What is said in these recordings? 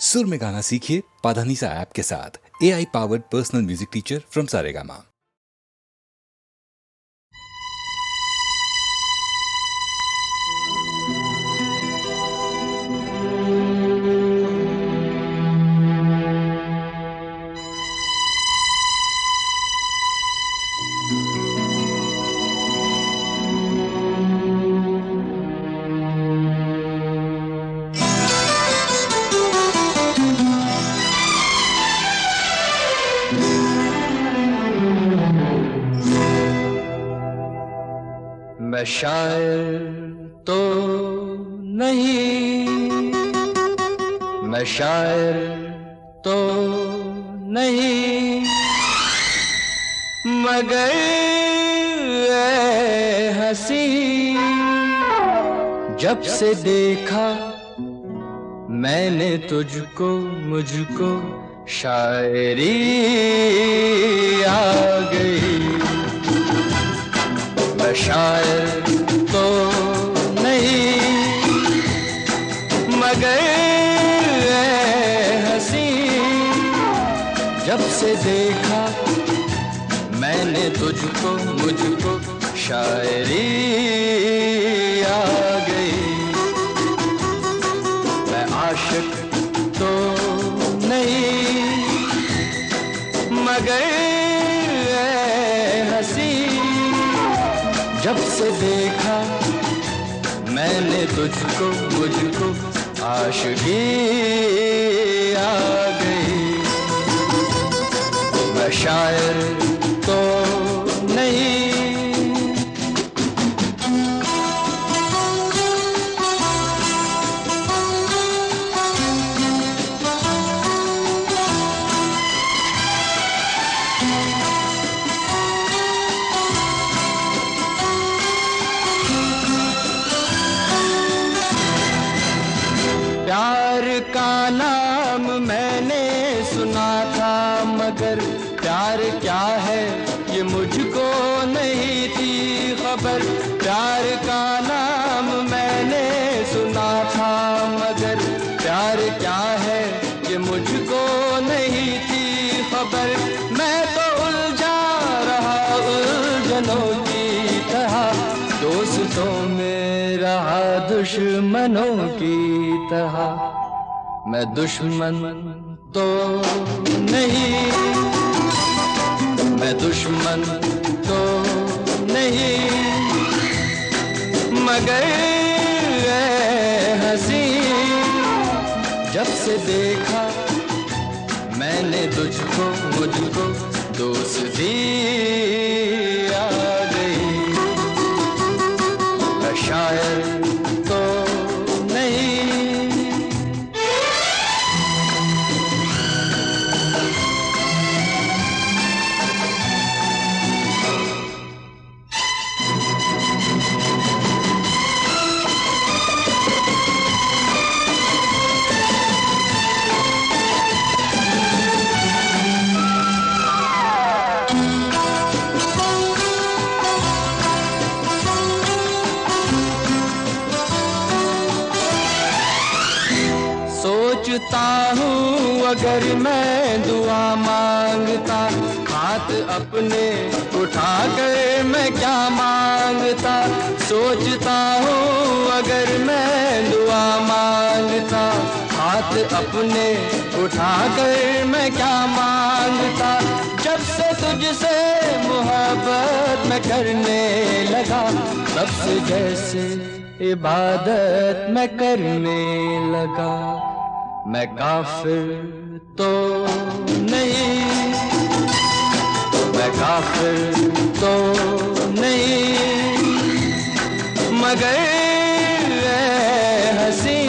सुर में गाना सीखिए पाधानीसा ऐप के साथ। AI powered personal music teacher from Saregama. मैं शायर तो नहीं, मैं शायर तो नहीं, मगर ऐ हंसी जब से देखा मैंने तुझको, मुझको शायरी आ गई। मैं शायर तो नहीं, मगर ऐ हंसी जब से देखा मैंने तुझको, मुझको शायरी आ गई। मैं आशिक तो नहीं, मगर ऐ हंसी जब से देखा मैंने तुझको, मुझको आशिकी आ गई। मैं शायर तो नहीं। प्यार का नाम मैंने सुना था, मगर प्यार क्या है ये मुझको नहीं थी खबर। प्यार का नाम मैंने सुना था, मगर प्यार क्या है ये मुझको नहीं थी खबर। मैं तो उलझा रहा उलझनों की तरह, दोस्तों में रहा दुश्मनों की तरह। मैं दुश्मन तो नहीं, मैं दुश्मन तो नहीं, मगर ऐ हंसी जब से देखा मैंने तुझको, मुझको दोस्ती आ गई। मैं शायर तो नहीं। सोचता हूँ अगर मैं दुआ मांगता, हाथ अपने उठा कर मैं क्या मांगता। सोचता हूँ अगर मैं दुआ मांगता, हाथ अपने उठा कर मैं क्या मांगता। जब से तुझसे मोहब्बत मैं करने लगा, तब से जैसे इबादत मैं करने लगा। मैं काफिर तो नहीं, मैं काफिर तो नहीं, मगर ऐ हंसी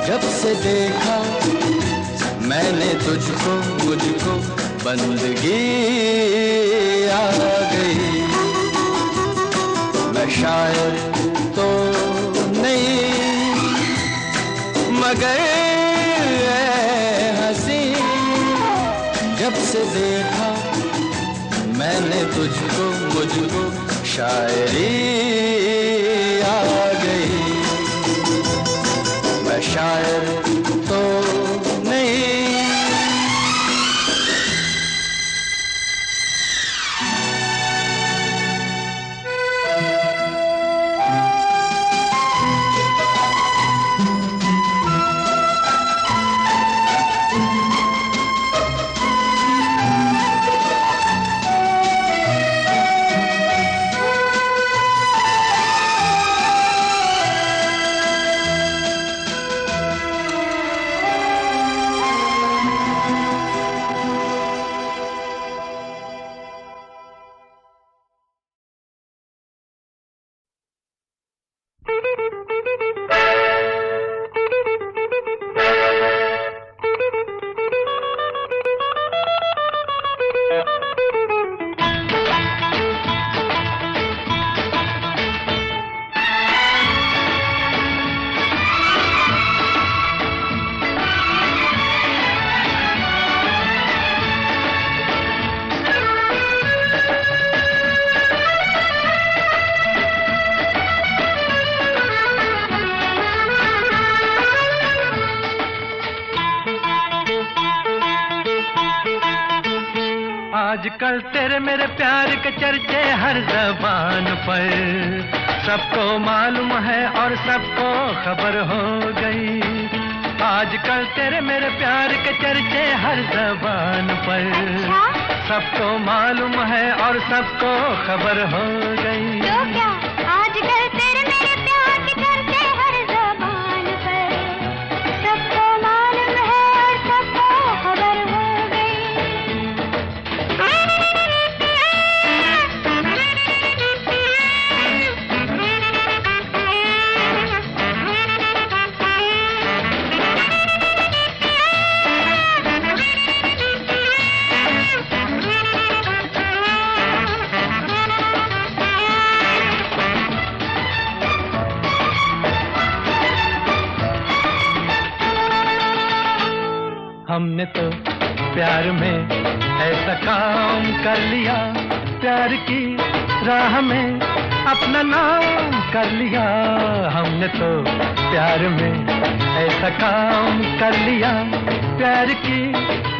जब से देखा मैंने तुझको, मुझको बंदगी आ गई। मैं शायर तो नहीं, मगर ऐ हंसी जब से देखा मैंने तुझको, मुझको शायरी आ गई। मैं शायर तो आजकल तेरे मेरे प्यार के चर्चे हर ज़बान पर, सबको मालूम है और सबको खबर हो गई। आजकल तेरे मेरे प्यार के चर्चे हर ज़बान पर, सबको मालूम है और सबको खबर हो गई। तो क्या आजकल तेरे मेरे प्यार के चर्चे हर ज़बान पर, सबको मालूम है और सबको खबर हो हमने तो प्यार में ऐसा काम कर लिया, प्यार की राह में अपना नाम कर लिया। हमने तो प्यार में ऐसा काम कर लिया, प्यार की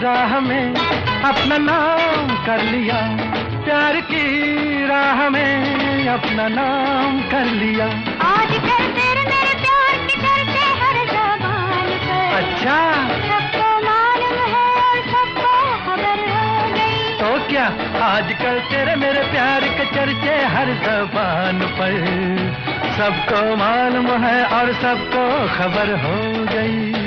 राह में अपना नाम कर लिया, प्यार की राह में अपना नाम कर लिया। आजकल तेरे मेरे प्यार के चर्चे हर ज़बान पर, अच्छा, सबको मालूम है और सबको खबर हो गई। तो क्या आजकल तेरे मेरे प्यार के चर्चे हर ज़बान पर, सबको मालूम है और सबको खबर हो गई।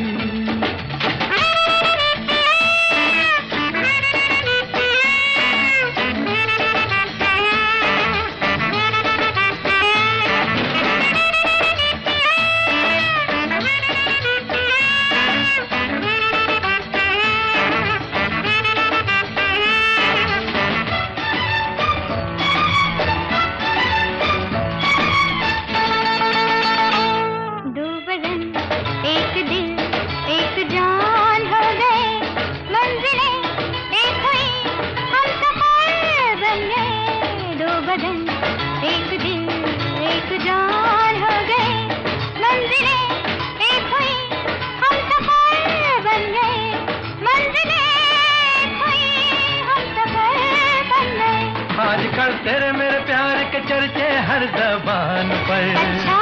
आजकल तेरे मेरे प्यार के चर्चे हर ज़बान पर, अच्छा,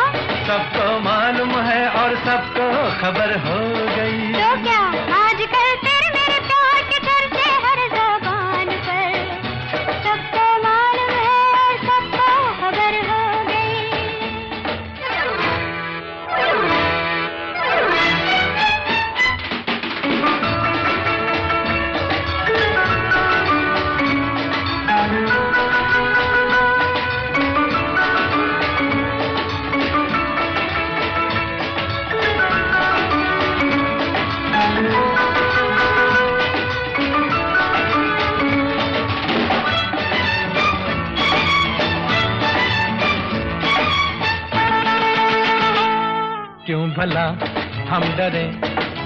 सबको मालूम है और सबको खबर हो गई। तो क्या आजकल तेरे मेरे प्यार के चर्चे हर ज़बान पर, सबको मालूम है और सबको खबर हो क्यों भला हम डरे,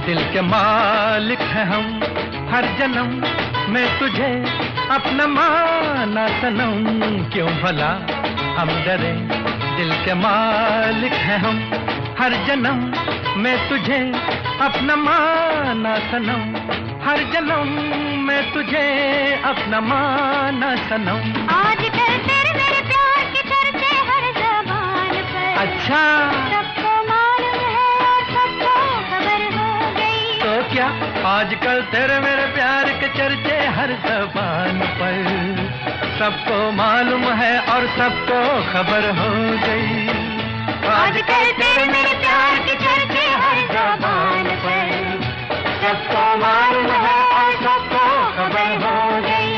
दिल के मालिक हैं हम, हर जन्म मैं तुझे अपना माना सनम। क्यों भला हम डरे, दिल के मालिक हैं हम, हर जन्म मैं तुझे अपना माना सनम, हर जन्म मैं तुझे अपना माना सनम। आजकल तेरे मेरे प्यार के चर्चे हर ज़बान पर, अच्छा, सबको मालूम है और सबको खबर हो गई। तो क्या आजकल तेरे मेरे प्यार के चर्चे हर ज़बान पर, सबको मालूम है और सबको खबर हो गई। आजकल तेरे मेरे प्यार के चर्चे हर ज़बान पर, सबको मालूम है और सबको खबर हो गई।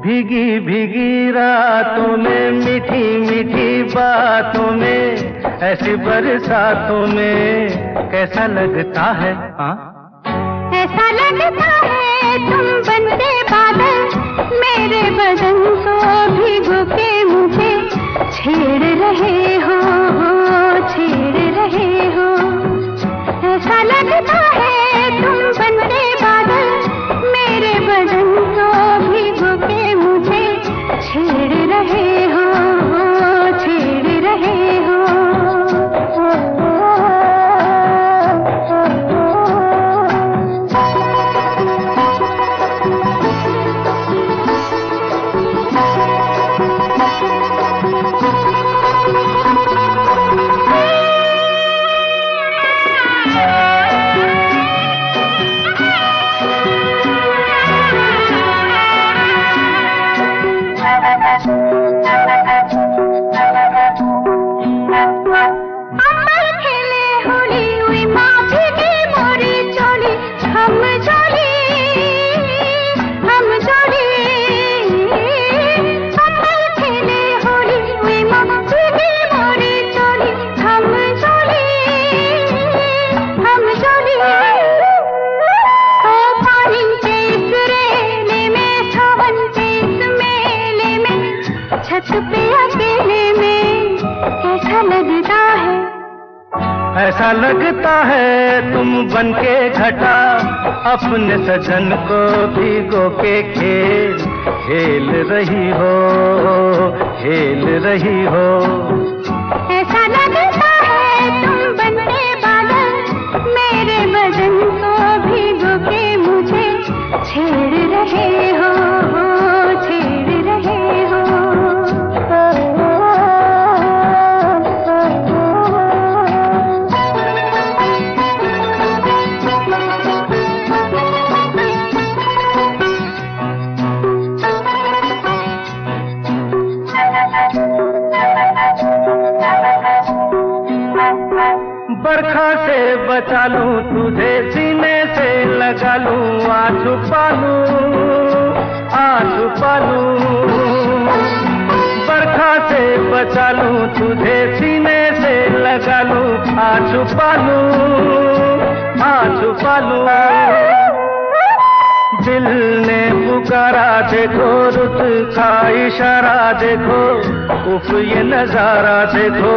भीगी भीगी रातों में, मीठी मीठी बातों में, ऐसी बरसातों में कैसा लगता है? हाँ, ऐसा लगता है तुम बनते बादल, मेरे बदन को भिगो के मुझे छेड़ रहे हो, छेड़ रहे हो। ऐसा लगता है तुम बनते बादल, मेरे बदन को भिगो के मुझे छेड़ रहे हो, छेड़ रहे हो। ऐसा लगता है तुम बनके घटा, अपने सजन को भिगो के खेल रही हो, खेल रही हो। ऐसा लगता है तुम बनके बादल, मेरे बदन को भिगो के मुझे छेड़ रहे हो, छेड़ रहे हो। बरखा से बचा लूं तुझे, सीने से लगा लूं, आ छुपा लूं। बरखा से बचा लूं तुझे, सीने से लगा लूं, आ छुपा लूं। दिल ने पुकारा देखो, रुत का इशारा देखो, उफ ये नजारा देखो,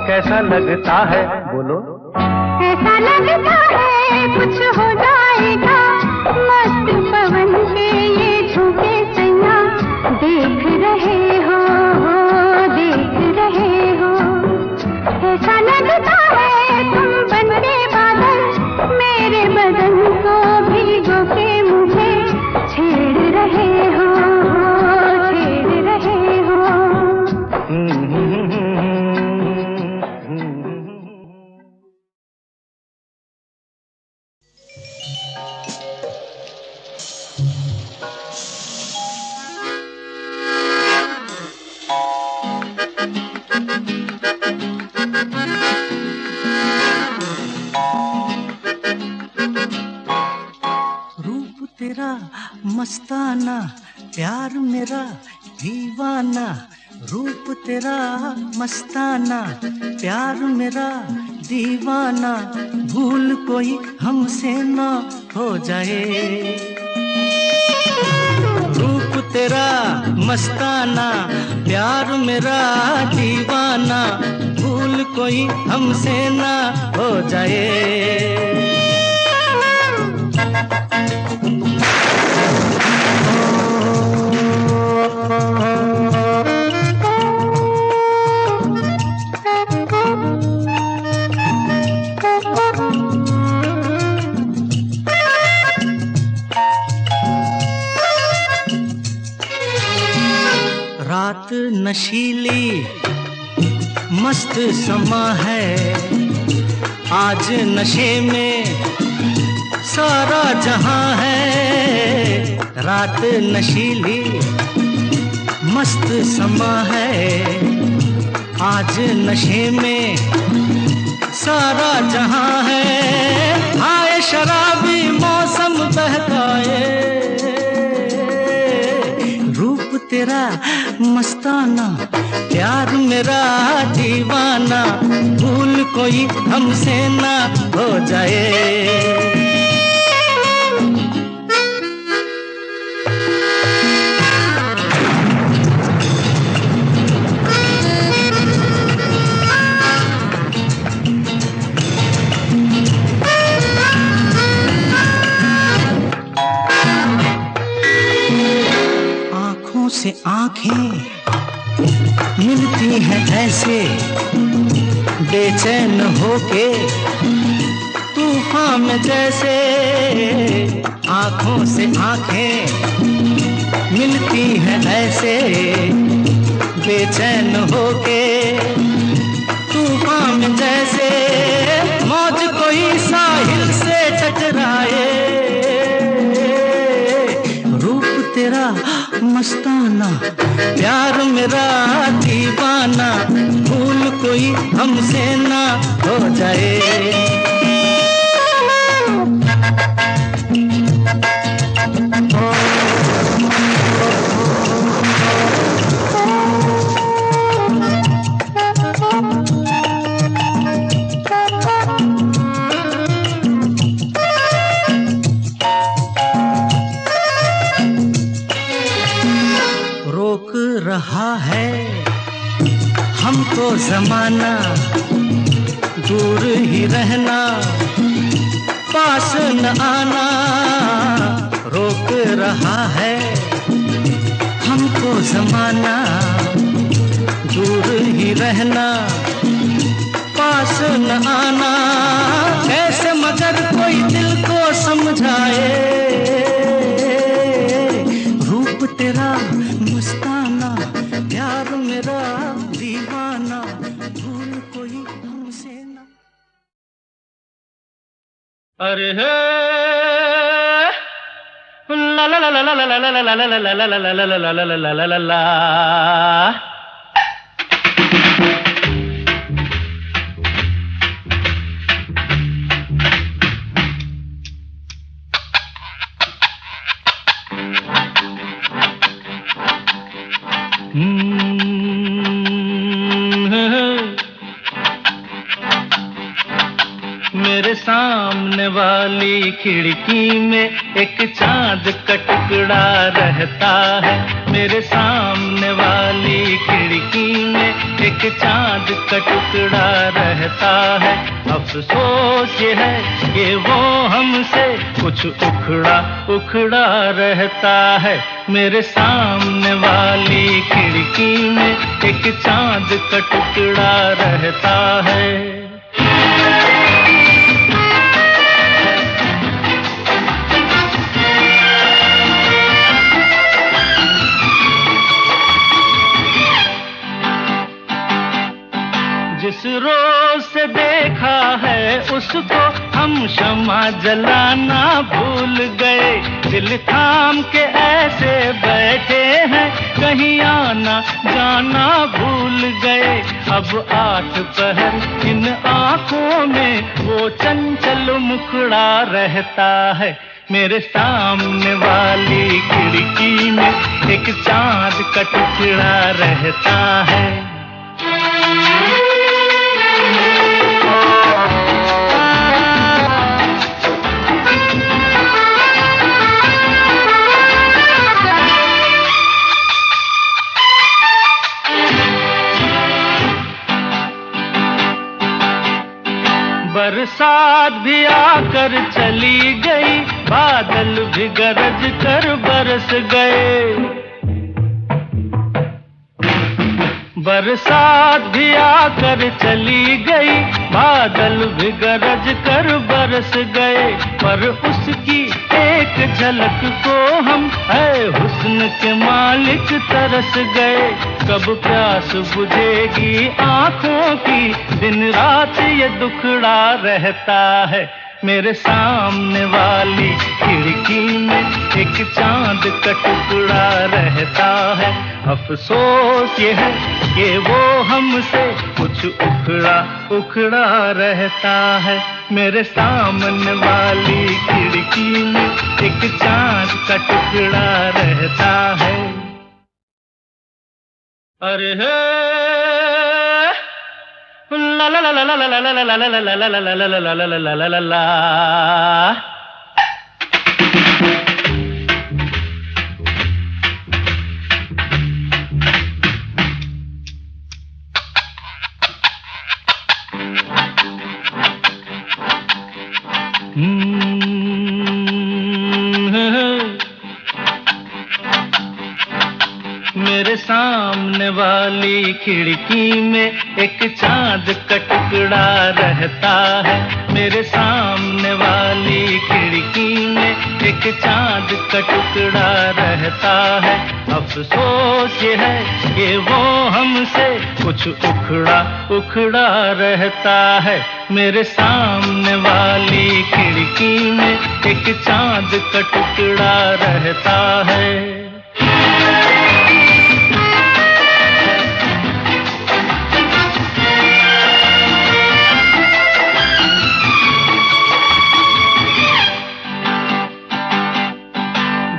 कैसा लगता है? बोलो। ऐसा लगता है कुछ हो जाएगा, मस्त पवन के ये झूठे सैया देख रहे हो, देख रहे हो। ऐसा लगता है तुम बनके बादल, मेरे बदन को भिगो के मुझे छेड़ रहे हो, छेड़ रहे हो। मस्ताना प्यार मेरा दीवाना, रूप तेरा मस्ताना प्यार मेरा दीवाना, भूल कोई हमसे ना हो जाए। रूप तेरा मस्ताना प्यार मेरा दीवाना, भूल कोई हमसे ना हो जाए। रात नशीली मस्त समा है, आज नशे में सारा जहां है। रात नशीली मस्त समा है, आज नशे में सारा जहां है। आए शराबी मौसम बहकाए, रूप तेरा मस्ताना, प्यार मेरा दीवाना, भूल कोई हमसे ना हो जाए। से आंखें मिलती हैं ऐसे, बेचैन होके तूफान में जैसे। आंखों से आंखें मिलती हैं ऐसे, बेचैन होके तूफान में जैसे। मौज कोई साहिल से टकराए, रूप तेरा मस्ताना, प्यार मेरा दीवाना, भूल कोई हमसे ना हो जाए। रहा है हमको ज़माना, दूर ही रहना, पास न आना। रोक रहा है हमको ज़माना, दूर ही रहना, पास न आना। कैसे मगर कोई दिल को समझाए, रूप तेरा मस्ताना, प्यार मेरा दीवाना, भूल कोई हमसे ना। अरे हे ला ला ला ला ला ला ला ला ला ला ला ला ला ला ला ला ला ला। मेरे सामने वाली खिड़की में एक चांद का टुकड़ा रहता है। मेरे सामने वाली खिड़की में एक चांद का टुकड़ा रहता है। अफसोस ये है कि वो हमसे कुछ उखड़ा उखड़ा रहता है। मेरे सामने वाली खिड़की में एक चांद का टुकड़ा रहता है। जिस रोज से देखा है उसको हम शम्मा जलाना भूल गए। दिल थाम के ऐसे बैठे हैं, कहीं आना जाना भूल गए। अब 8 पहर इन आंखों में वो चंचल मुखड़ा रहता है। मेरे सामने वाली खिड़की में एक चांद का टुकड़ा रहता है। बरसात भी आकर चली गई, बादल भी गरज कर बरस गए। बरसात भी आकर चली गई, बादल भी गरज कर बरस गए। पर उसकी एक झलक को हम है हुस्न के मालिक तरस गए। कब प्यास बुझेगी आंखों की, दिन रात ये दुखड़ा रहता है। मेरे सामने वाली खिड़की में एक चांद का टुकड़ा रहता है। अफसोस ये है कि वो हमसे कुछ उखड़ा उखड़ा रहता है। मेरे सामने वाली खिड़की में एक चांद का टुकड़ा रहता है। अरे हे ला ला ला ला ला ला ला ला ला ला ला ला ला ला ला ला ला ला ला। मेरे सामने वाली खिड़की में एक चांद का टुकड़ा रहता है। मेरे सामने वाली खिड़की में एक चांद का टुकड़ा रहता है। अफसोस ये है कि वो हमसे कुछ उखड़ा उखड़ा रहता है। मेरे सामने वाली खिड़की में एक चांद का टुकड़ा रहता है।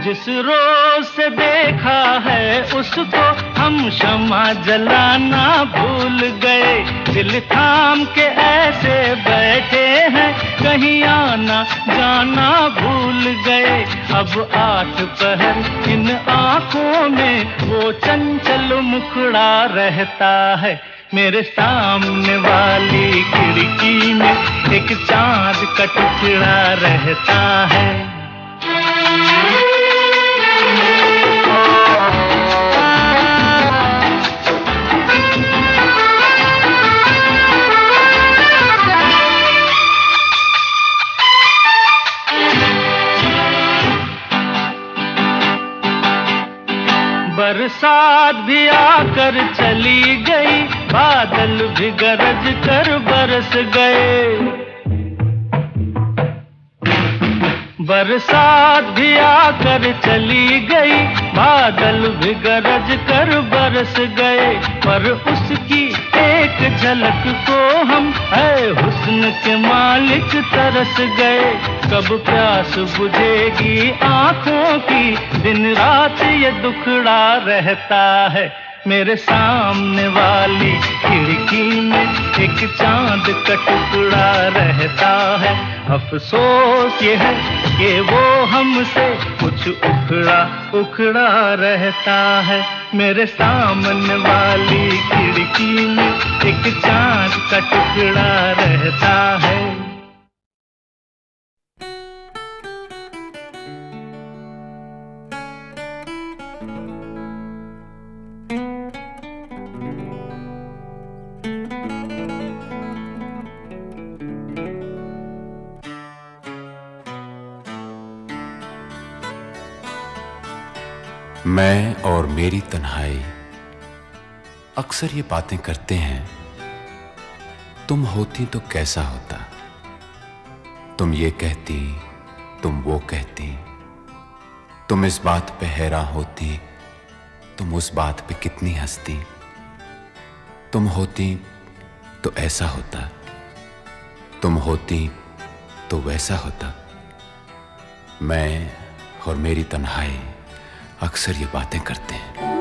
जिस रोज से देखा है उसको हम शम्मा जलाना भूल गए। दिल थाम के ऐसे बैठे हैं कहीं आना जाना भूल गए। अब 8 पहर इन आंखों में वो चंचल मुखड़ा रहता है। मेरे सामने वाली खिड़की में एक चांद का टुकड़ा रहता है। बरसात भी आकर चली गई, बादल भी गरज कर बरस गए। बरसात भी आकर चली गई, बादल भी गरज कर बरस गए। पर उसकी एक झलक को हम है हुस्न के मालिक तरस गए। कब प्यास बुझेगी आंखों की, दिन रात ये दुखड़ा रहता है। मेरे सामने वाली खिड़की में एक चांद का टुकड़ा रहता है। अफसोस ये है कि वो हमसे कुछ उखड़ा उखड़ा रहता है। मेरे सामने वाली खिड़की में एक चांद का टुकड़ा रहता है। मैं और मेरी तन्हाई अक्सर ये बातें करते हैं, तुम होती तो कैसा होता। तुम ये कहती, तुम वो कहती, तुम इस बात पे हैरान होती, तुम उस बात पे कितनी हंसती। तुम होती तो ऐसा होता, तुम होती तो वैसा होता। मैं और मेरी तन्हाई अक्सर ये बातें करते हैं।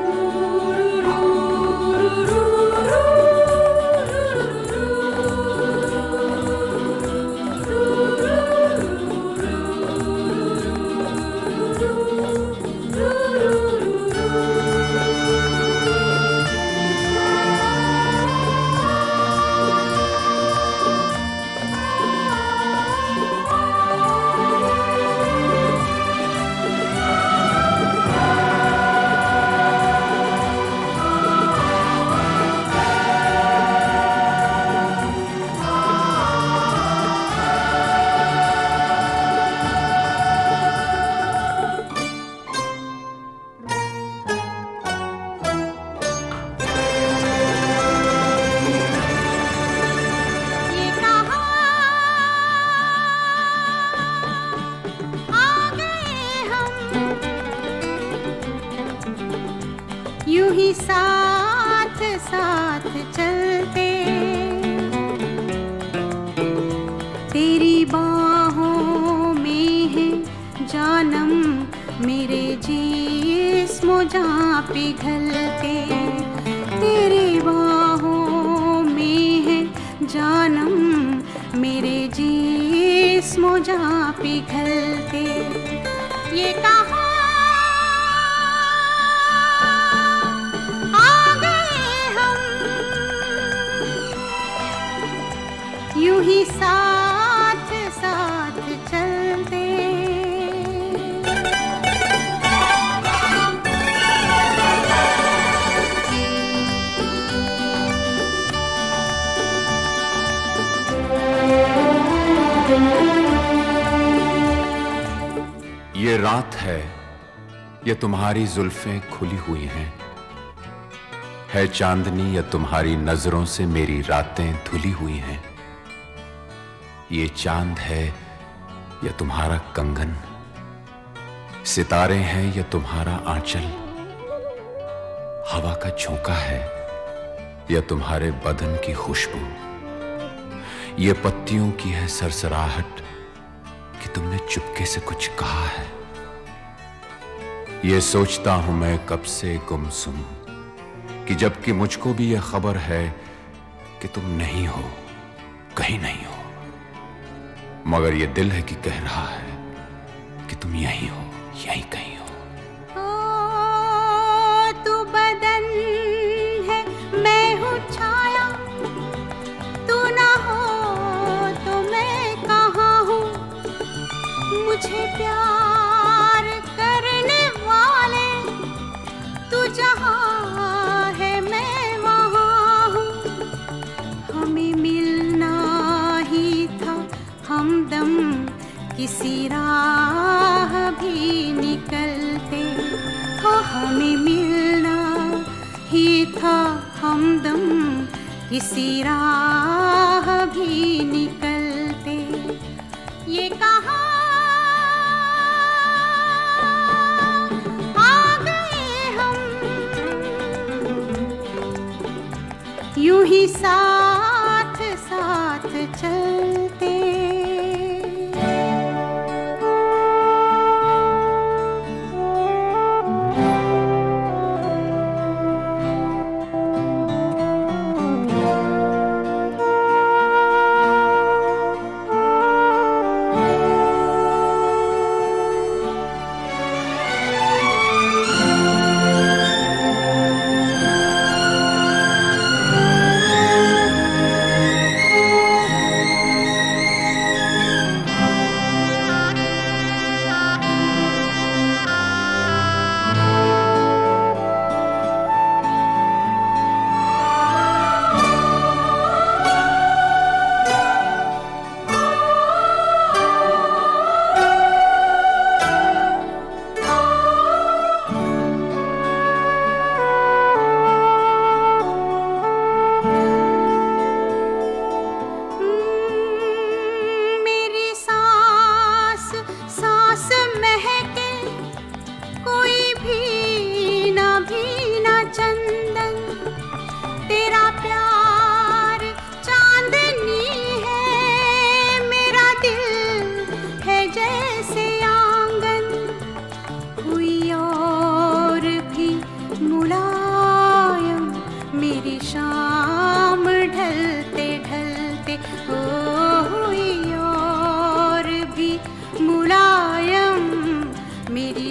यूं ही साथ साथ चलते, तेरी बाहों में है जानम, मेरे जिस्म जहाँ पिघलते। तेरी बाहों में है जानम, मेरे जिस्मो जा पिघलते। ये कहाँ आ गए हम, यूं ही साथ साथ चलते। ये रात है, ये तुम्हारी जुल्फें खुली हुई हैं, है चांदनी या तुम्हारी नजरों से मेरी रातें धुली हुई हैं। ये चांद है या तुम्हारा कंगन, सितारे हैं या तुम्हारा आंचल, हवा का झोंका है या तुम्हारे बदन की खुशबू, ये पत्तियों की है सरसराहट कि तुमने चुपके से कुछ कहा है। ये सोचता हूं मैं कब से गुमसुम कि जबकि मुझको भी यह खबर है कि तुम नहीं हो, कहीं नहीं हो, मगर यह दिल है कि कह रहा है कि तुम यहीं हो, यहीं कहीं हो। तू बदन है, मैं हूँ छाया, तू ना हो तो मैं कहाँ हूँ। मुझे प्यार करने वाले तू जहाँ है मैं वहाँ हूँ। हमें मिलना ही था हमदम, किसी राह भी निकलते। हो हमें मिलना ही था हमदम, किसी राह भी निकलते। ये कहाँ आ गए हम, यूं ही साथ साथ चलते।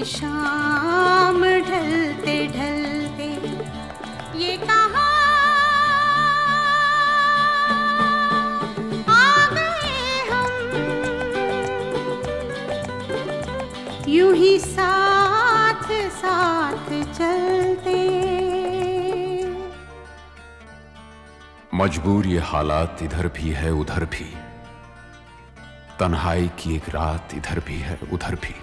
शाम ढलते ढलते ये कहाँ आ गए हम, यूं ही साथ साथ चलते। मजबूर ये हालात इधर भी है उधर भी, तन्हाई की एक रात इधर भी है उधर भी।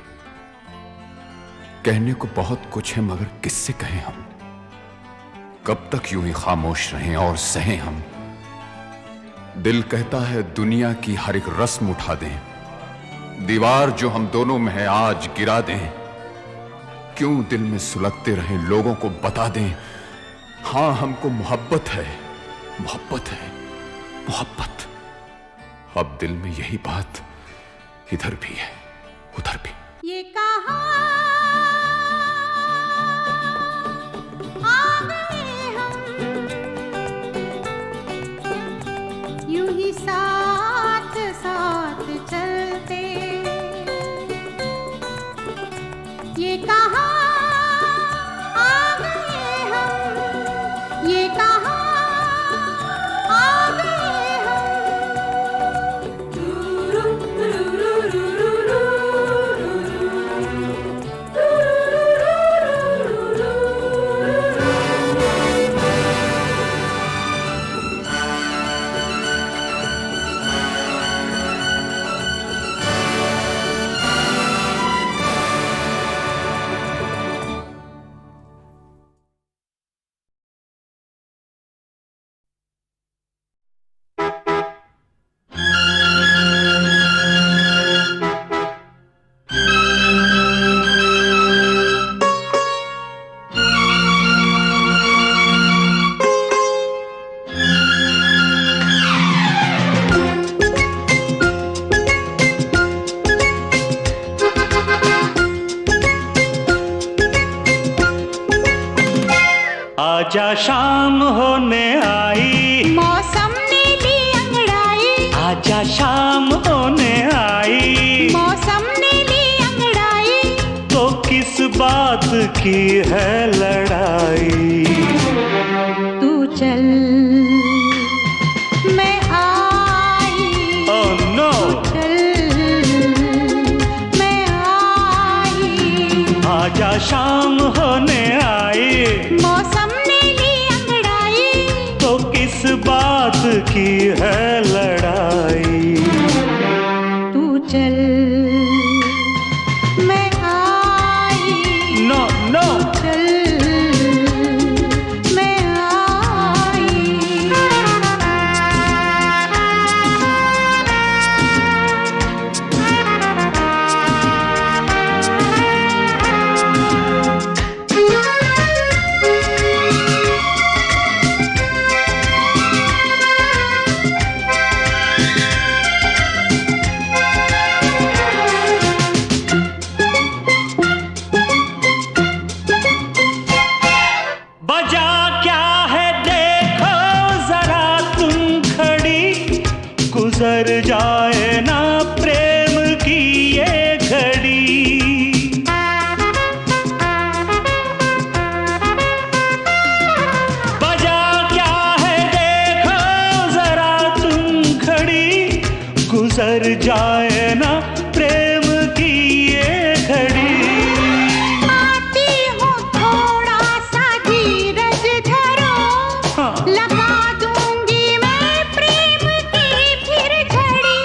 कहने को बहुत कुछ है मगर किससे कहें हम, कब तक यूं ही खामोश रहें और सहें हम। दिल कहता है दुनिया की हर एक रस्म उठा दें, दीवार जो हम दोनों में है आज गिरा दें। क्यों दिल में सुलगते रहें, लोगों को बता दें हां हमको मोहब्बत है, मोहब्बत है, मोहब्बत। अब दिल में यही बात इधर भी है उधर भी। ये कहाँ आ गए हम, आजा शाम होने आई, मौसम ने ली अंगड़ाई, आजा शाम होने आई, मौसम ने ली अंगड़ाई, तो किस बात की है लड़ाई। तू चल मैं आई, ओह नो, चल मैं आई, आजा शाम होने आई, मौसम ने ली अंगड़ाई, तो किस बात की है लड़ाई। तू चल मैं आई, नो नो, चल मैं आई। बजा क्या है देखो जरा तुम खड़ी, गुजर जाए ना प्रेम की ये घड़ी। बजा क्या है देखो जरा तुम खड़ी, गुजर जाए ना प्रेम की ये घड़ी। आती हूँ थोड़ा सा धीरज धरो, हाँ। लगा दूंगी मैं प्रेम की फिर झड़ी।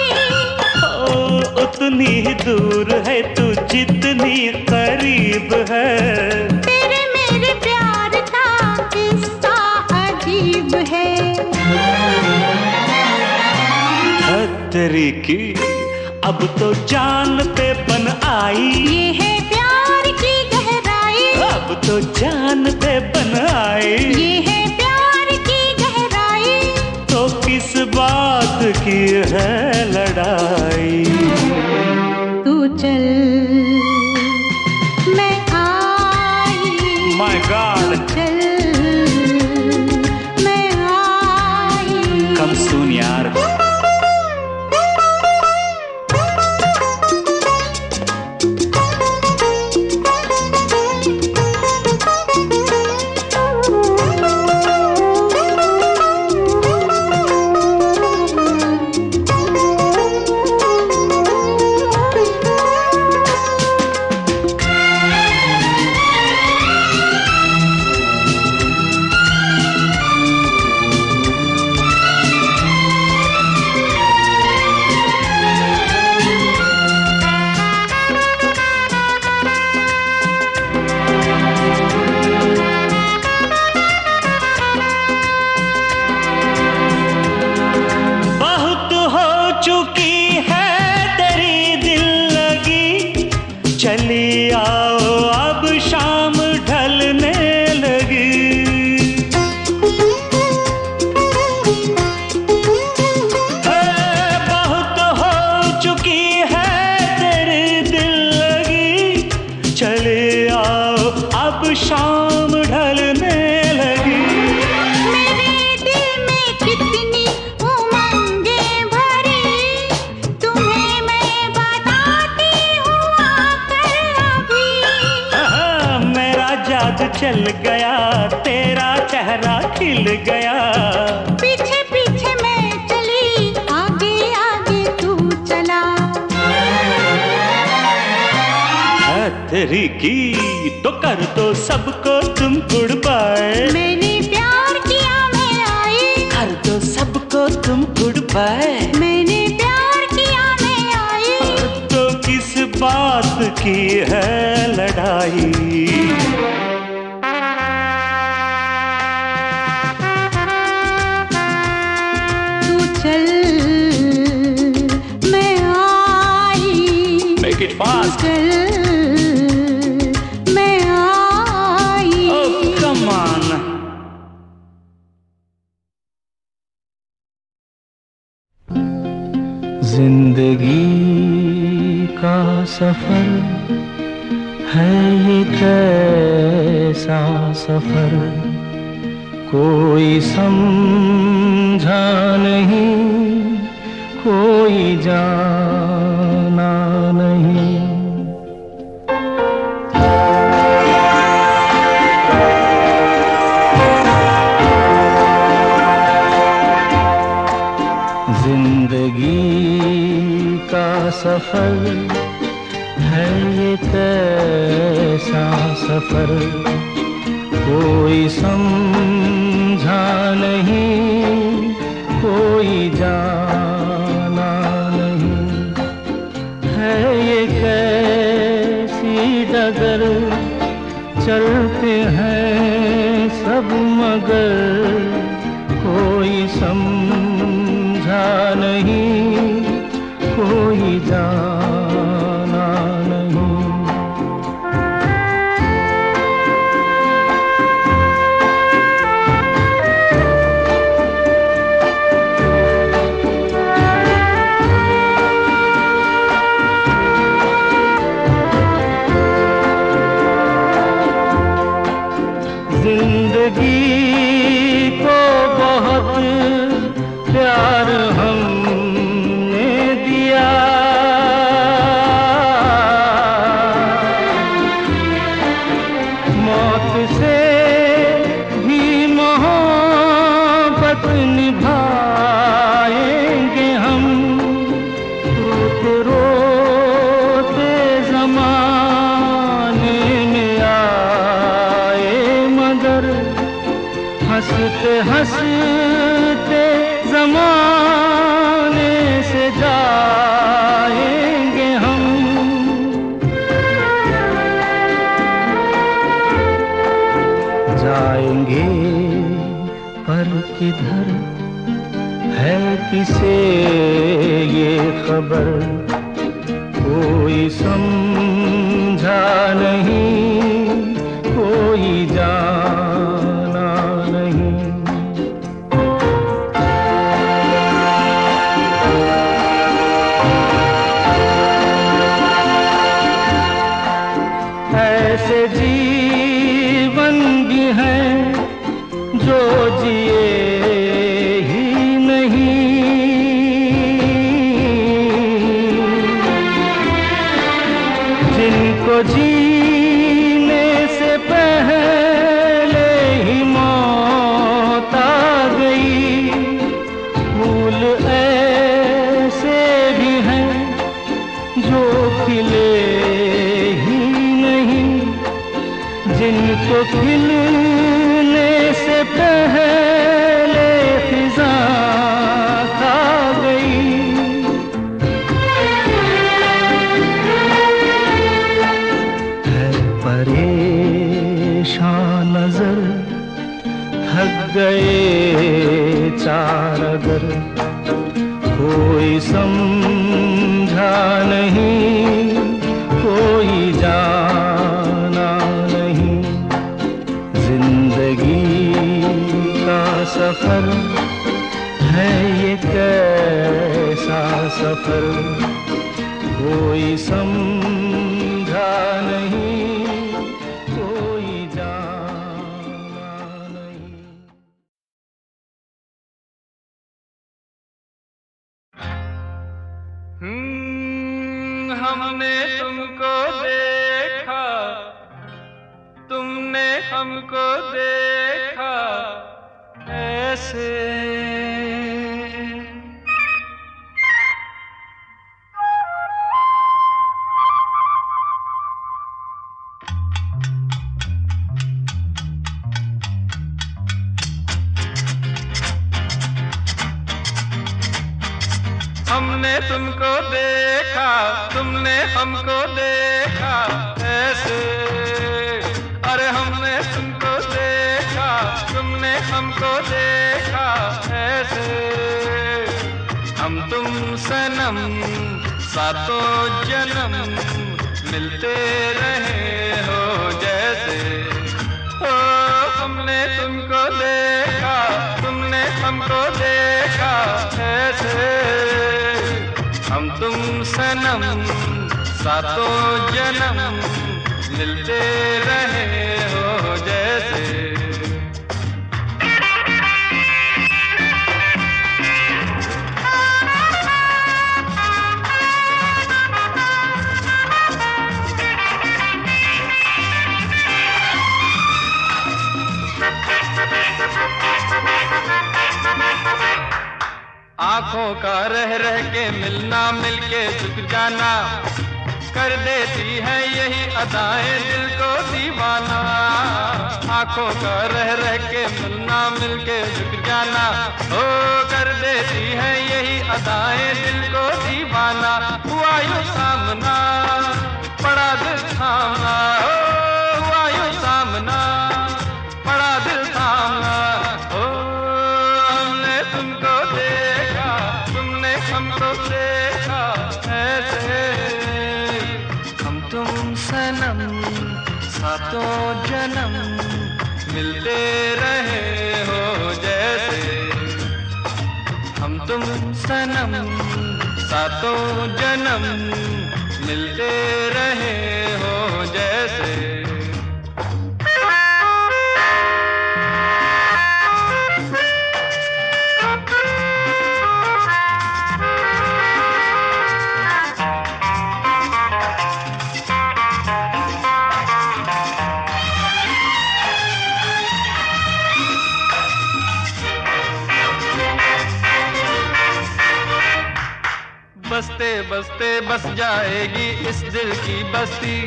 ओ, उतनी ही दूर है तू जितनी करीब है, तेरे मेरे प्यार का किस्सा अजीब है। खतरी की अब तो जान पे बन आई, ये है प्यार की गहराई, अब तो जान पे बन आई, ये है प्यार की गहराई, तो किस बात की है लड़ाई। तू चल मैं आई, माय गॉड, चल मैं आई। कम सून यार। बहुत हो चुकी है तेरी दिल लगी, चली आओ अब शाम ढलने लगी। बहुत हो चुकी है तेरी दिल लगी, चले आओ अब शाम ढलने लगी। मेरे दिल में कितनी उमंगें भरी, तुम्हें मैं बताती हूँ आकर अभी। मेरा जादू चल गया, तेरा चेहरा खिल गया, पीछे पीछे मैं चली, आगे आगे तू चला। खतरी की तो कर दो सबको तुम गुड बाय, मैंने प्यार किया मैं आई, कर दो सबको तुम गुड बाय। मैंने प्यार किया मैं आई। तो किस बात की है लड़ाई। तू चल मैं आई, मेक इट फास्ट। चल मैं आई। ओह कम ऑन। जिंदगी का सफर है ये कैसा सफर, कोई समझा नहीं, कोई जाना नहीं। जिंदगी का सफर है ये कैसा सफर, कोई समझा नहीं, कोई जाना नहीं। है ये कैसी डगर, चलते हैं सब मगर, कोई समझा नहीं, कोई जाना नहीं। जिंदगी को बहुत प्यार हमने दिया, मौत से भी मोहब्बत निभाएंगे हम। रोते रोते ज़माने में आए मगर, हंसते हंसते ज़माने से जाएंगे हम। जाएंगे पर किधर है किसे ये खबर, कोई समझा नहीं, कोई जाना नहीं। ऐसे जीवन भी हैं जो जिए ही नहीं, जिनको जीने से पहले ही मौत आ गई। फूल ऐसे भी हैं जो खिले ही नहीं, जिनको खिलने से पहले फिजा खा गई। है परेशान नजर, थक गए चार अगर, कोई समझा नहीं, कोई जाना नहीं। जिंदगी का सफर है ये कैसा सफर, कोई समझा नहीं, कोई जाना नहीं। हमने तुमको देखा, तुमने हमको देखा ऐसे। हमने तुमको देखा, तुमने हमको देखा ऐसे। अरे हमने तुमको देखा, तुमने हमको देखा ऐसे। हम तुम सनम सातों जन्म मिलते रहे हो जैसे। ओ हमने तुमको देखा, तुमने हमको देखा ऐसे। हम तुम सनम सातों जन्म मिलते रहे हो जैसे। आंखों का रह रह के मिलना, मिलके झुक जाना, कर देती है यही अदाएं दिल को दीवाना। आंखों का रह रह के मिलना, मिलके झुक जाना, ओ कर देती है यही अदाएं दिल को दीवाना। हुआ यूं सामना, पड़ा दिल थामना, ओ हुआ यूं सामना, पड़ा दिल थामना। ओ हमने तुमको देखा, तुमने हमको देखा, ऐसे हम तुम सनम सातों जन्म मिलते रहे हो जैसे। हम तुम सनम सातों जन्म मिलते रहे हो जैसे। बसते बसते बस जाएगी इस दिल की बस्ती,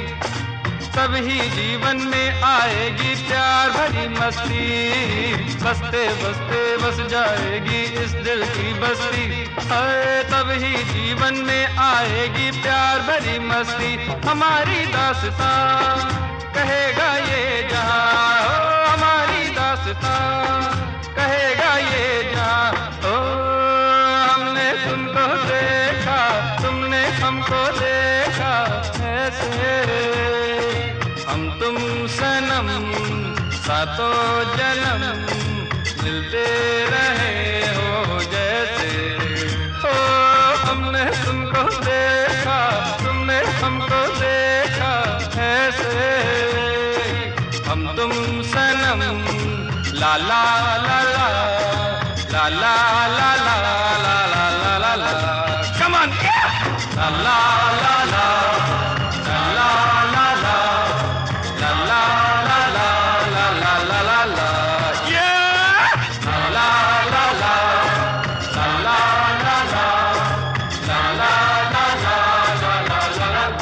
तभी जीवन में आएगी प्यार भरी मस्ती। बसते बसते बस जाएगी इस दिल की बस्ती, तभी जीवन में आएगी प्यार भरी मस्ती। हमारी दास्तां कहेगा ये जहां, ओ हमारी दास्तां कहेगा ये जहां। ओ हमने तुमको देखा, तुमने हमको देखा, ऐसे हम तुम सनम सातों जन्म मिलते रहे हो जैसे। ओ हमने तुमको देखा, तुमने हमको देखा, ऐसे हम तुम सनम ला ला ला ला ला ला ला ला ला ला ला ला। Come on, la la la la la la la la la la la la la la la la, yeah, la la la la la la la la la la la la la la la la la.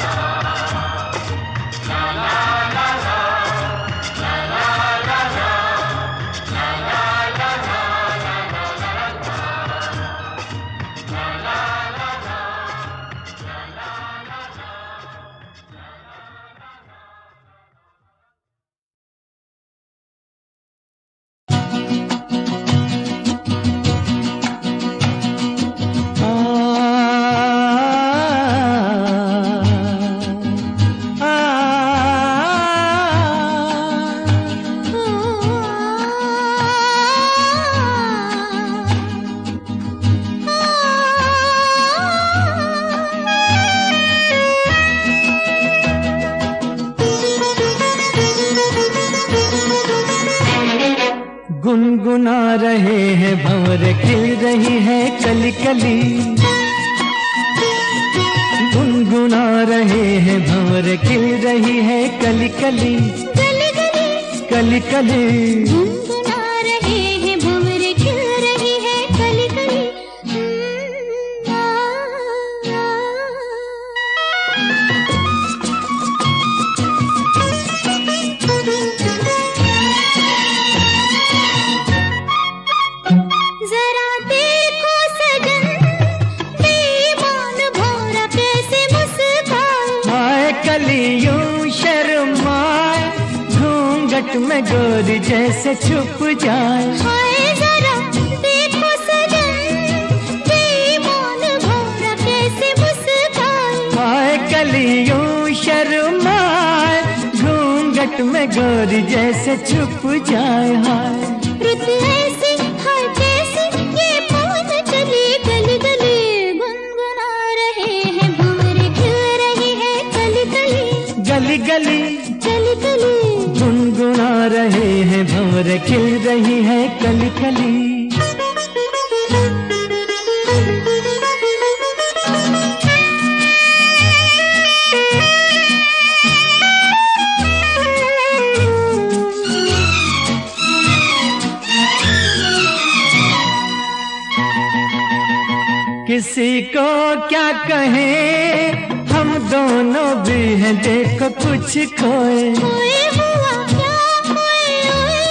गुनगुना रहे हैं भंवर, खिल रही है कली कली। गुनगुना रहे हैं भंवर, खिल रही है कली कली। गली गली कली कली गुनगुना रहे हैं भंवर, खिल रही है कली कली। जरा देखो सजन, बेईमान भौरा कैसे मुस्काए। आए कलियों शर्माए, घूंघट में गोरी जैसे छुप जाए। हाय जरा देखो सजन, बेईमान भौरा कैसे मुस्काए। आए कलियों शर्माए, घूंघट में गोरी जैसे छुप जाए। हाय रुत ऐसी हाय कैसी ये पवन चली गली गली। गुनगुना रहे हैं भंवर, खिल रही है कली कली। गली गली कली कली गुनगुना रहे हैं भंवर, खिल रही है कली कली। किसी को क्या कहें, हम दोनों भी हैं देखो कुछ खोए। खोए हुआ क्या खोए ओए,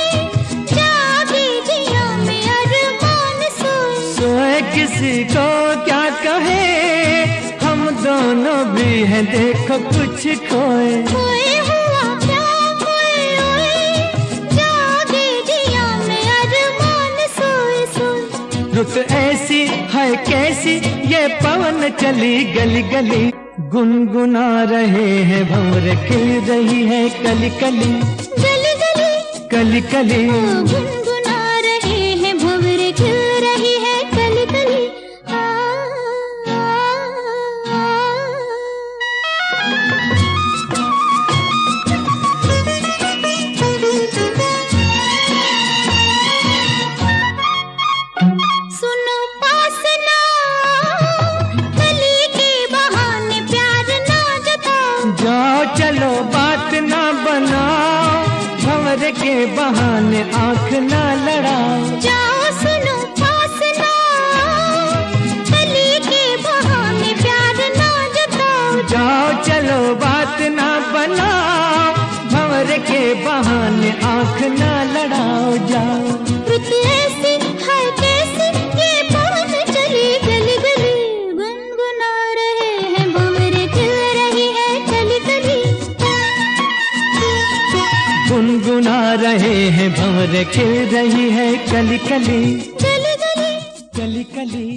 जागे जिया में अरमान सोए। सोए किसी को क्या कहें, हम दोनों भी हैं देखो कुछ खोए। खोए हुआ क्या खोए ओए, जागे जिया में अरमान सोए सोए। रुत ऐसी है कैसी ये पवन चली गली गली, गुनगुना रहे हैं भंवर खिल रही है कली कली। गली गली कली कली गुनगुना रहे हैं भंवर खिल रही है कली कली। आ, आ, आ, सुनो पास ना, कली के बहाने प्यार ना जताओ। जाओ चलो बात ना बनाओ, भंवर के बहाने आंख ना लड़ाओ। जाओ सुनो पास ना, कली के बहाने प्यार ना जताओ। जाओ चलो बात ना बनाओ, भंवर के बहाने आंख ना लड़ाओ। जाओ रुत ऐसी है कैसी ये पवन चली गली गली, गुनगुना रहे हैं भंवर खिल रही है कली कली। गुनगुना रहे हैं भंवर खिल रही है कली कली। गली गली कली कली।